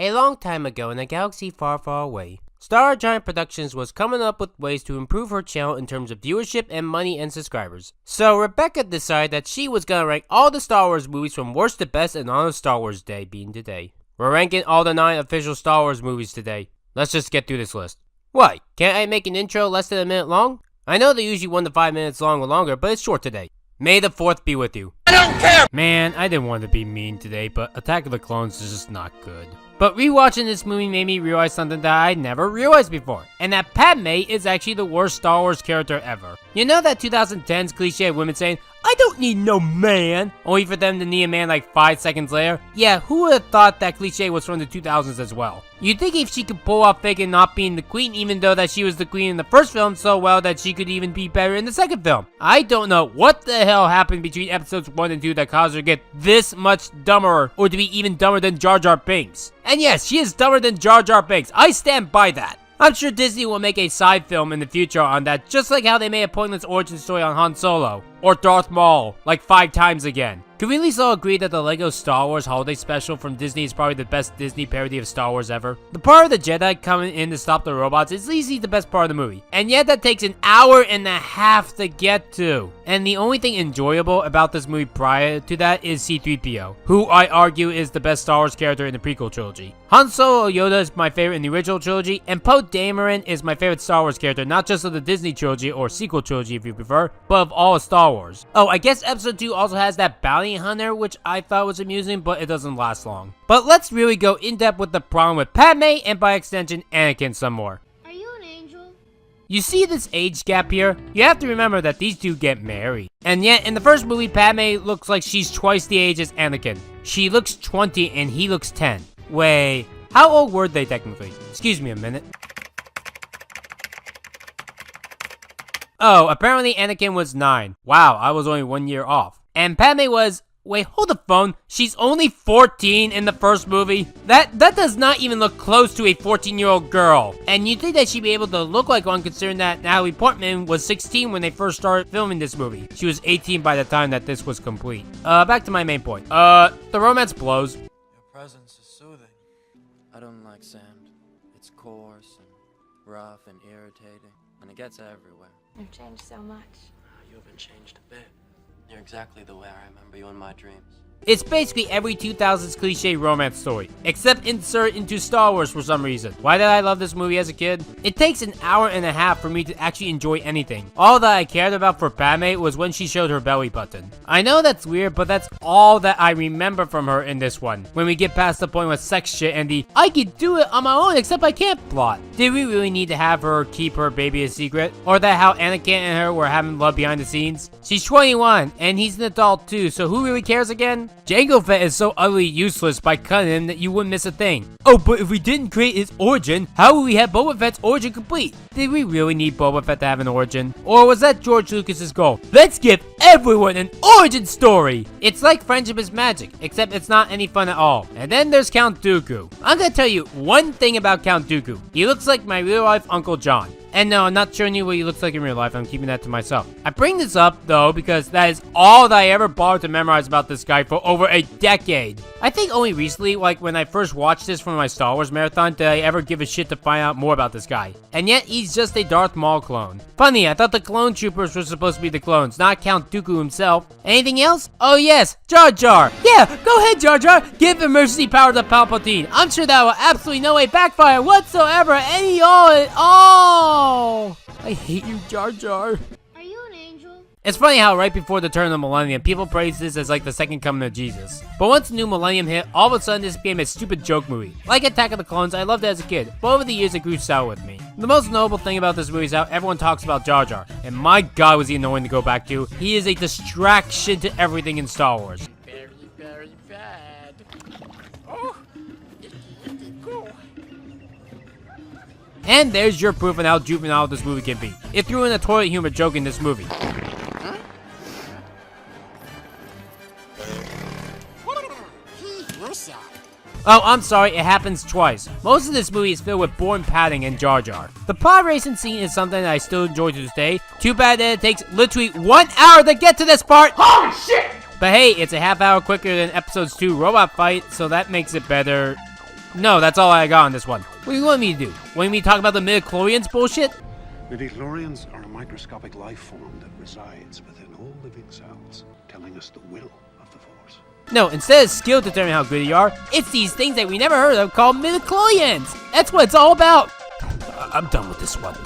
A long time ago in a galaxy far, far away, Star Giant Productions was coming up with ways to improve her channel in terms of viewership and money and subscribers. So Rebecca decided that she was gonna rank all the Star Wars movies from worst to best and on Star Wars Day being today. We're ranking all the 9 official Star Wars movies today. Let's just get through this list. What? Can't I make an intro less than a minute long? I know they're usually 1 to 5 minutes long or longer, but it's short today. May the 4th be with you. I don't care! Man, I didn't want to be mean today, but Attack of the Clones is just not good. But rewatching this movie made me realize something that I never realized before, and that Padme is actually the worst Star Wars character ever. You know that 2010s cliche of women saying, "I don't need no man," only for them to need a man like 5 seconds later? Yeah, who would have thought that cliche was from the 2000s as well? You'd think if she could pull off faking not being the queen, even though that she was the queen in the first film so well that she could even be better in the second film. I don't know what the hell happened between episodes 1 and 2 that caused her to get this much dumber, or to be even dumber than Jar Jar Binks. And yes, she is dumber than Jar Jar Binks. I stand by that. I'm sure Disney will make a side film in the future on that, just like how they made a pointless origin story on Han Solo, or Darth Maul, like 5 times again. Can we at least all agree that the LEGO Star Wars Holiday Special from Disney is probably the best Disney parody of Star Wars ever? The part of the Jedi coming in to stop the robots is easily the best part of the movie, and yet that takes an hour and a half to get to. And the only thing enjoyable about this movie prior to that is C-3PO, who I argue is the best Star Wars character in the prequel trilogy. Han Solo or Yoda is my favorite in the original trilogy, and Poe Dameron is my favorite Star Wars character, not just of the Disney trilogy or sequel trilogy if you prefer, but of all of Star Wars. Oh, I guess episode 2 also has that bounty hunter, which I thought was amusing, but it doesn't last long. But let's really go in depth with the problem with Padme, and by extension, Anakin some more. Are you an angel? You see this age gap here? You have to remember that these two get married. And yet, in the first movie, Padme looks like she's twice the age as Anakin. She looks 20 and he looks 10. Wait, how old were they technically? Excuse me a minute. Oh, apparently Anakin was 9. Wow, I was only 1 year off. And Padme was... Wait, hold the phone. She's only 14 in the first movie? That does not even look close to a 14-year-old girl. And you'd think that she'd be able to look like one considering that Natalie Portman was 16 when they first started filming this movie. She was 18 by the time that this was complete. Back to my main point. The romance blows. Your presence is soothing. I don't like sand. It's coarse and rough and irritating, and it gets everywhere. You've changed so much. You haven't changed a bit. You're exactly the way I remember you in my dreams. It's basically every 2000s cliche romance story, except insert into Star Wars for some reason. Why did I love this movie as a kid? It takes an hour and a half for me to actually enjoy anything. All that I cared about for Padme was when she showed her belly button. I know that's weird, but that's all that I remember from her in this one. When we get past the point with sex shit and the "I can do it on my own except I can't" plot. Did we really need to have her keep her baby a secret? Or that how Anakin and her were having love behind the scenes? She's 21, and he's an adult too, so who really cares again? Jango Fett is so utterly useless by cutting him that you wouldn't miss a thing. Oh, but if we didn't create his origin, how would we have Boba Fett's origin complete? Did we really need Boba Fett to have an origin? Or was that George Lucas's goal? Let's give everyone an origin story! It's like Friendship is Magic, except it's not any fun at all. And then there's Count Dooku. I'm gonna tell you one thing about Count Dooku. He looks like my real life Uncle John. And no, I'm not showing you what he looks like in real life. I'm keeping that to myself. I bring this up, though, because that is all that I ever bothered to memorize about this guy for over a decade. I think only recently, like when I first watched this from my Star Wars marathon, did I ever give a shit to find out more about this guy. And yet, he's just a Darth Maul clone. Funny, I thought the clone troopers were supposed to be the clones, not Count Dooku himself. Anything else? Oh yes, Jar Jar. Yeah, go ahead, Jar Jar. Give emergency power to Palpatine. I'm sure that will absolutely no way backfire whatsoever any all at all. I hate you, Jar Jar. Are you an angel? It's funny how right before the turn of the millennium, people praise this as like the second coming of Jesus. But once the new millennium hit, all of a sudden this became a stupid joke movie. Like Attack of the Clones, I loved it as a kid, but over the years it grew sour with me. The most notable thing about this movie is how everyone talks about Jar Jar, and my god was he annoying to go back to. He is a distraction to everything in Star Wars. Very, very bad. Oh, go. And there's your proof on how juvenile this movie can be. It threw in a toilet humor joke in this movie. Oh, I'm sorry, it happens twice. Most of this movie is filled with boring padding and Jar Jar. The pod racing scene is something that I still enjoy to this day. Too bad that it takes literally 1 hour to get to this part. Holy shit! But hey, it's a half hour quicker than episode's 2 robot fight, so that makes it better. No, that's all I got on this one. What do you want me to do? Want me to talk about the midichlorians bullshit? Midichlorians are a microscopic life form that resides within all living cells, telling us the will of the Force. No, instead of skill to determine how good you are, it's these things that we never heard of called midichlorians. That's what it's all about. I'm done with this one.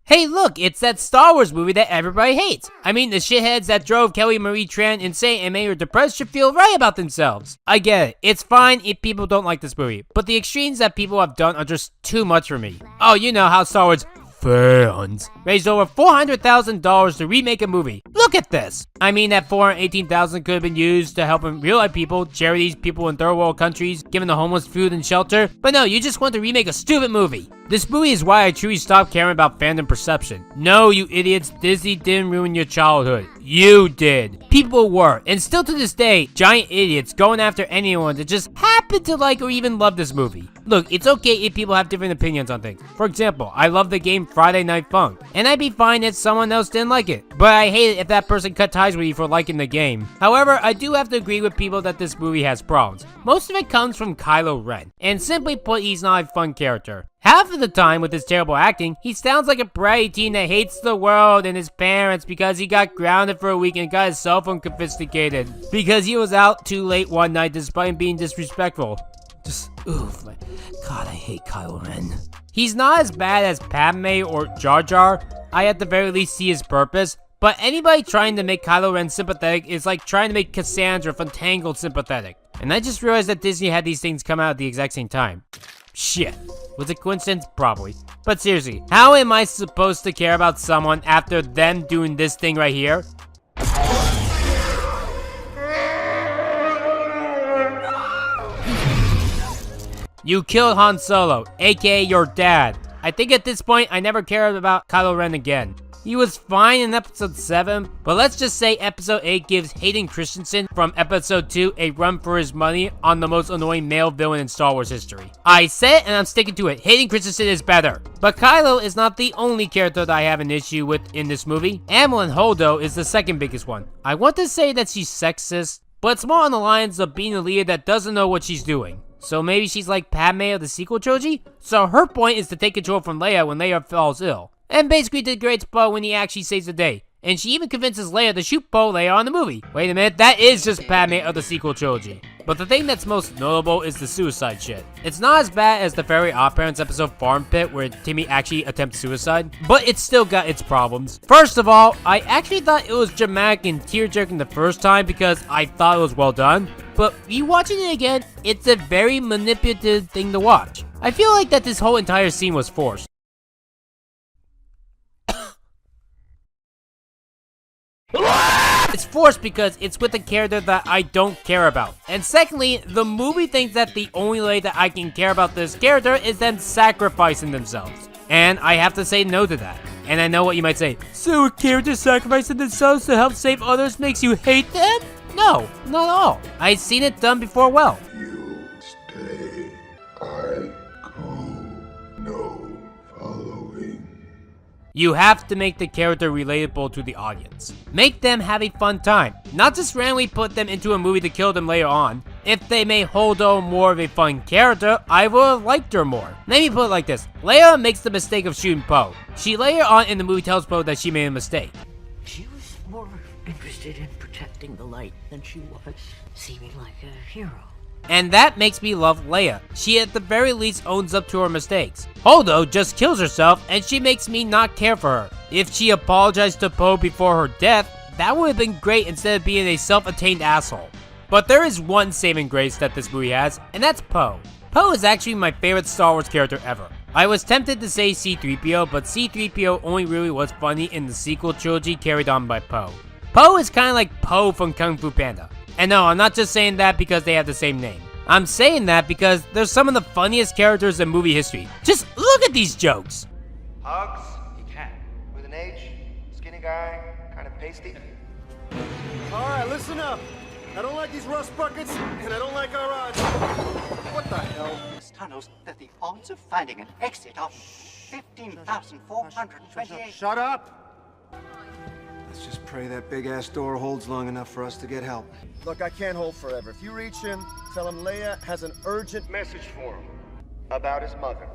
Hey look, it's that Star Wars movie that everybody hates. I mean, the shitheads that drove Kelly Marie Tran insane and made her depressed should feel right about themselves. I get it, it's fine if people don't like this movie, but the extremes that people have done are just too much for me. Oh, you know how Star Wars fans raised over $400,000 to remake a movie. Look at this! I mean, that $418,000 could have been used to help real-life people, charities, people in third world countries, giving the homeless food and shelter. But no, you just want to remake a stupid movie. This movie is why I truly stopped caring about fandom perception. No, you idiots, Disney didn't ruin your childhood. You did. People were, and still to this day, giant idiots going after anyone that just happened to like or even love this movie. Look, it's okay if people have different opinions on things. For example, I love the game Friday Night Funk, and I'd be fine if someone else didn't like it. But I hate it if that person cut ties with you for liking the game. However, I do have to agree with people that this movie has problems. Most of it comes from Kylo Ren, and simply put, he's not a fun character. Half of the time, with his terrible acting, he sounds like a bratty teen that hates the world and his parents because he got grounded for a week and got his cell phone confiscated because he was out too late one night despite being disrespectful. Just, oof, my God, I hate Kylo Ren. He's not as bad as Padme or Jar Jar. I at the very least see his purpose, but anybody trying to make Kylo Ren sympathetic is like trying to make Cassandra from Tangled sympathetic. And I just realized that Disney had these things come out at the exact same time. Shit. Was it coincidence? Probably. But seriously, how am I supposed to care about someone after them doing this thing right here? You killed Han Solo, aka your dad. I think at this point, I never cared about Kylo Ren again. He was fine in episode 7, but let's just say episode 8 gives Hayden Christensen from episode 2 a run for his money on the most annoying male villain in Star Wars history. I said it and I'm sticking to it, Hayden Christensen is better. But Kylo is not the only character that I have an issue with in this movie. Amilyn Holdo is the second biggest one. I want to say that she's sexist, but it's more on the lines of being a leader that doesn't know what she's doing. So maybe she's like Padme of the sequel trilogy? So her point is to take control from Leia when Leia falls ill. And basically did great spot when he actually saves the day. And she even convinces Leia to shoot Poe Leia on the movie. Wait a minute, that is just Padme of the sequel trilogy. But the thing that's most notable is the suicide shit. It's not as bad as the Fairy Oddparents episode Farm Pit where Timmy actually attempts suicide, but it's still got its problems. First of all, I actually thought it was dramatic and tear-jerking the first time because I thought it was well done. But rewatching it again, it's a very manipulative thing to watch. I feel like that this whole entire scene was forced. It's forced because it's with a character that I don't care about. And secondly, the movie thinks that the only way that I can care about this character is them sacrificing themselves. And I have to say no to that. And I know what you might say. So a character sacrificing themselves to help save others makes you hate them? No, not at all. I've seen it done before well. You stay, I go, no following. You have to make the character relatable to the audience. Make them have a fun time, not just randomly put them into a movie to kill them later on. If they made Holdo more of a fun character, I would have liked her more. Let me put it like this. Leia makes the mistake of shooting Poe. She later on in the movie tells Poe that she made a mistake. She was more interested in protecting the light than she was seeming like a hero. And that makes me love Leia. She at the very least owns up to her mistakes. Holdo just kills herself and she makes me not care for her. If she apologized to Poe before her death, that would have been great instead of being a self-attained asshole. But there is one saving grace that this movie has, and that's Poe. Poe is actually my favorite Star Wars character ever. I was tempted to say C-3PO, but C-3PO only really was funny in the sequel trilogy carried on by Poe. Poe is kind of like Poe from Kung Fu Panda. And no, I'm not just saying that because they have the same name. I'm saying that because they're some of the funniest characters in movie history. Just look at these jokes. Hugs? You can. With an H, skinny guy, kind of pasty. Alright, listen up. I don't like these rust buckets, and I don't like our odds. What the hell? This tunnels that the odds of finding an exit are 15,428. Shut up! Let's just pray that big-ass door holds long enough for us to get help. Look, I can't hold forever. If you reach him, tell him Leia has an urgent message for him about his mother.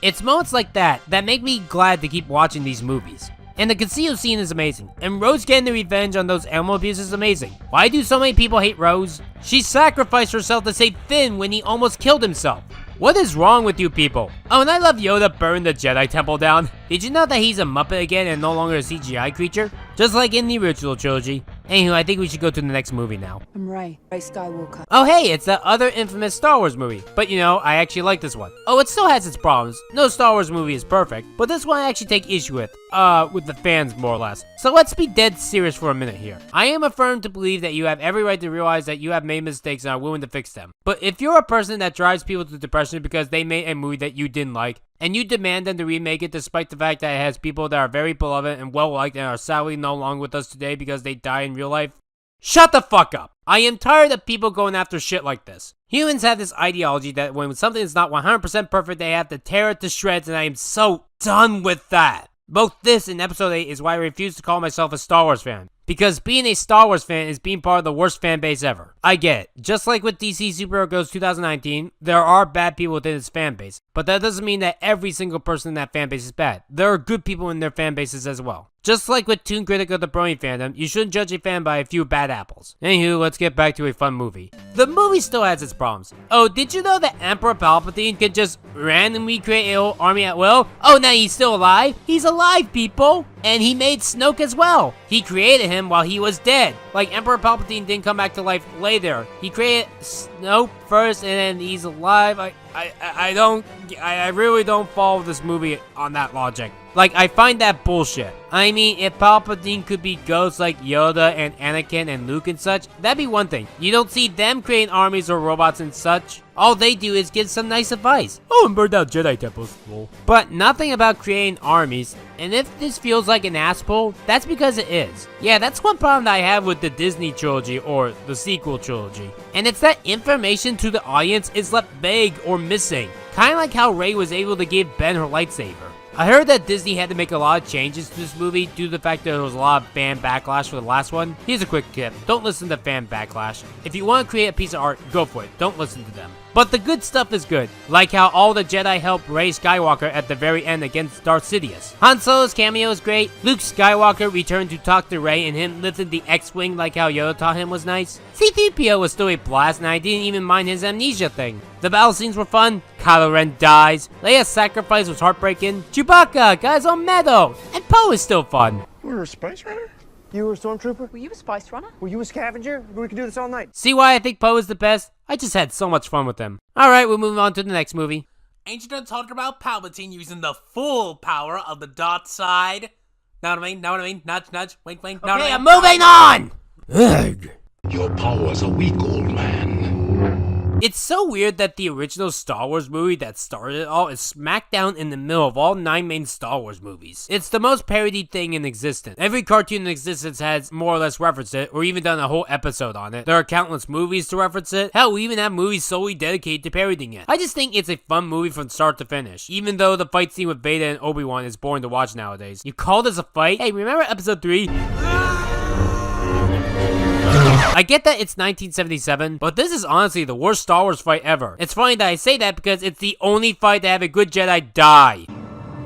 It's moments like that that make me glad to keep watching these movies. And the casino scene is amazing, and Rose getting the revenge on those animal abusers is amazing. Why do so many people hate Rose? She sacrificed herself to save Finn when he almost killed himself. What is wrong with you people? Oh, and I love Yoda burning the Jedi Temple down. Did you know that he's a Muppet again and no longer a CGI creature? Just like in the original trilogy. Anywho, I think we should go to the next movie now. I'm Rey Skywalker. Oh hey, it's that other infamous Star Wars movie. But you know, I actually like this one. Oh, it still has its problems. No Star Wars movie is perfect, but this one I actually take issue with the fans more or less. So let's be dead serious for a minute here. I am affirmed to believe that you have every right to realize that you have made mistakes and are willing to fix them. But if you're a person that drives people to depression because they made a movie that you didn't like, and you demand them to remake it despite the fact that it has people that are very beloved and well-liked and are sadly no longer with us today because they die in real life, shut the fuck up! I am tired of people going after shit like this. Humans have this ideology that when something is not 100% perfect, they have to tear it to shreds, and I am so done with that. Both this and Episode 8 is why I refuse to call myself a Star Wars fan. Because being a Star Wars fan is being part of the worst fan base ever. I get it. Just like with DC Superhero Girls 2019, there are bad people within its fan base. But that doesn't mean that every single person in that fan base is bad. There are good people in their fan bases as well. Just like with Toon Critic of the Brony fandom, you shouldn't judge a fan by a few bad apples. Anywho, let's get back to a fun movie. The movie still has its problems. Oh, did you know that Emperor Palpatine could just randomly create a whole army at will? Oh, now he's still alive? He's alive, people! And he made Snoke as well. He created him while he was dead. Like Emperor Palpatine didn't come back to life later. He created Snoke first and then he's alive. I really don't follow this movie on that logic. Like, I find that bullshit. I mean, if Palpatine could be ghosts like Yoda and Anakin and Luke and such, that'd be one thing. You don't see them creating armies or robots and such. All they do is give some nice advice. Oh, and burn down Jedi temples. Lol. But nothing about creating armies. And if this feels like an asshole, that's because it is. Yeah, that's one problem that I have with the Disney trilogy or the sequel trilogy. And it's that information to the audience is left vague or missing. Kinda like how Rey was able to give Ben her lightsaber. I heard that Disney had to make a lot of changes to this movie due to the fact that there was a lot of fan backlash for the last one. Here's a quick tip. Don't listen to fan backlash. If you want to create a piece of art, go for it. Don't listen to them. But the good stuff is good, like how all the Jedi helped Rey Skywalker at the very end against Darth Sidious. Han Solo's cameo is great, Luke Skywalker returned to talk to Rey and him lifting the X-Wing like how Yoda taught him was nice. C-3PO was still a blast and I didn't even mind his amnesia thing. The battle scenes were fun, Kylo Ren dies, Leia's sacrifice was heartbreaking, Chewbacca got his own medal, and Poe is still fun. You were a spice runner? You were a stormtrooper? Were you a spice runner? Were you a scavenger? We could do this all night. See why I think Poe is the best? I just had so much fun with him. Alright, we'll move on to the next movie. Ain't you done talking about Palpatine using the full power of the dark side? Know what I mean? Know what I mean? Nudge, nudge, wink, wink. Know what Okay, I I'm mean? moving on! Ugh. Your powers are weak, old man. It's so weird that the original Star Wars movie that started it all is smack down in the middle of all 9 main Star Wars movies. It's the most parodied thing in existence. Every cartoon in existence has more or less referenced it, or even done a whole episode on it. There are countless movies to reference it. Hell, we even have movies solely dedicated to parodying it. I just think it's a fun movie from start to finish, even though the fight scene with Vader and Obi-Wan is boring to watch nowadays. You call this a fight? Hey, remember episode 3? I get that it's 1977, but this is honestly the worst Star Wars fight ever. It's funny that I say that because it's the only fight to have a good Jedi die.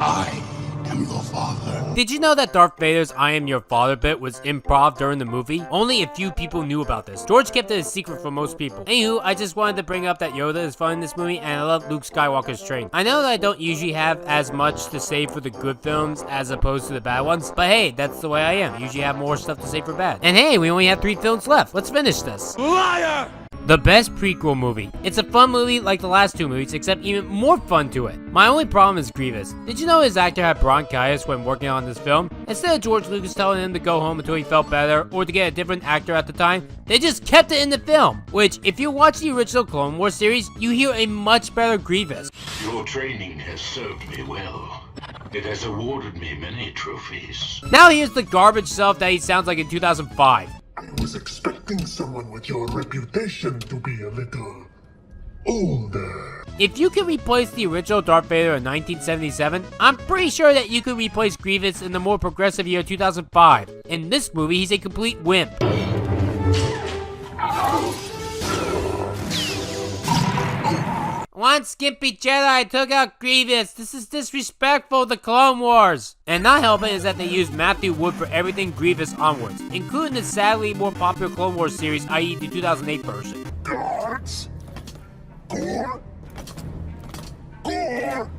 I am your father. Did you know that Darth Vader's I am your father bit was improv during the movie? Only a few people knew about this. George kept it a secret from most people. Anywho, I just wanted to bring up that Yoda is fun in this movie and I love Luke Skywalker's train. I know that I don't usually have as much to say for the good films as opposed to the bad ones, but hey, that's the way I am. I usually have more stuff to say for bad. And hey, we only have 3 films left. Let's finish this. Liar! The best prequel movie. It's a fun movie like the last 2 movies, except even more fun to it. My only problem is Grievous. Did you know his actor had bronchitis when working on this film? Instead of George Lucas telling him to go home until he felt better, or to get a different actor at the time, they just kept it in the film. Which, if you watch the original Clone Wars series, you hear a much better Grievous. Your training has served me well. It has awarded me many trophies. Now here's the garbage self that he sounds like in 2005. I was expecting someone with your reputation to be a little older. If you could replace the original Darth Vader in 1977, I'm pretty sure that you could replace Grievous in the more progressive year 2005. In this movie, he's a complete wimp. One skimpy Jedi took out Grievous. This is disrespectful to Clone Wars. And not helping is that they used Matthew Wood for everything Grievous onwards, including the sadly more popular Clone Wars series, i.e. the 2008 version. Guards? Gore? Gore?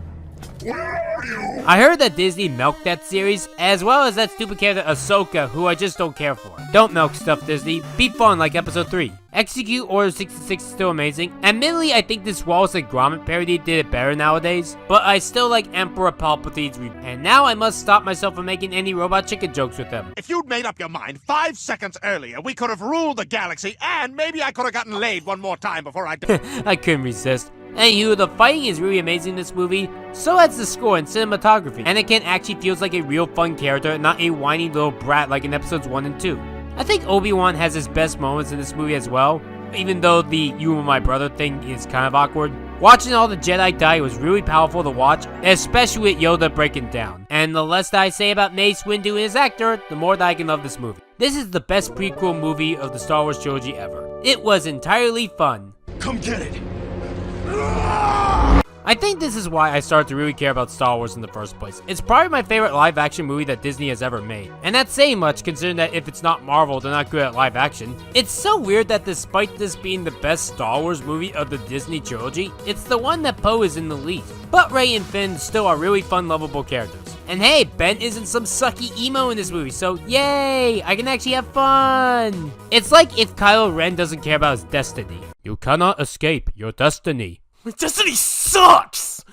Where are you? I heard that Disney milked that series, as well as that stupid character Ahsoka, who I just don't care for. Don't milk stuff, Disney. Be fun like Episode 3. Execute Order 66 is still amazing. Admittedly, I think this Wallace and Gromit parody did it better nowadays, but I still like Emperor Palpatine's and now I must stop myself from making any Robot Chicken jokes with them. If you'd made up your mind 5 seconds earlier, we could have ruled the galaxy, and maybe I could have gotten laid one more time before I died. I couldn't resist. Anywho, the fighting is really amazing in this movie, so adds the score and cinematography, and it actually feels like a real fun character, not a whiny little brat like in episodes 1 and 2. I think Obi-Wan has his best moments in this movie as well, even though the "you and my brother" thing is kind of awkward. Watching all the Jedi die was really powerful to watch, especially with Yoda breaking down. And the less that I say about Mace Windu and his actor, the more that I can love this movie. This is the best prequel movie of the Star Wars trilogy ever. It was entirely fun. Come get it! I think this is why I started to really care about Star Wars in the first place. It's probably my favorite live-action movie that Disney has ever made. And that's saying much, considering that if it's not Marvel, they're not good at live-action. It's so weird that despite this being the best Star Wars movie of the Disney trilogy, it's the one that Poe is in the least. But Rey and Finn still are really fun, lovable characters. And hey, Ben isn't some sucky emo in this movie, so yay! I can actually have fun! It's like if Kylo Ren doesn't care about his destiny. You cannot escape your destiny. Destiny sucks!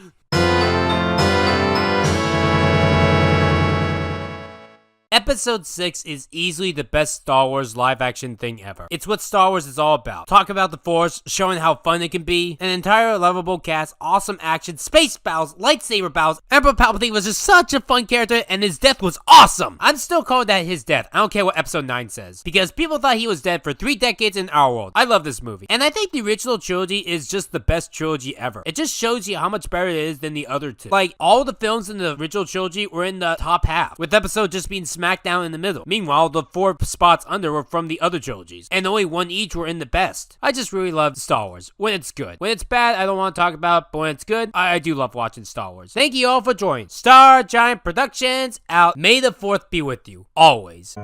Episode 6 is easily the best Star Wars live-action thing ever. It's what Star Wars is all about. Talk about the Force, showing how fun it can be, an entire lovable cast, awesome action, space battles, lightsaber battles. Emperor Palpatine was just such a fun character, and his death was awesome! I'm still calling that his death. I don't care what Episode 9 says, because people thought he was dead for 3 decades in our world. I love this movie. And I think the original trilogy is just the best trilogy ever. It just shows you how much better it is than the other two. Like, all the films in the original trilogy were in the top half, with Episode just being smack down in the middle. Meanwhile, the 4 spots under were from the other trilogies, and only 1 each were in the best. I just really love Star Wars when it's good. When it's bad, I don't want to talk about, but when it's good, I do love watching Star Wars. Thank you all for joining. Star Giant Productions out. May the 4th be with you. Always.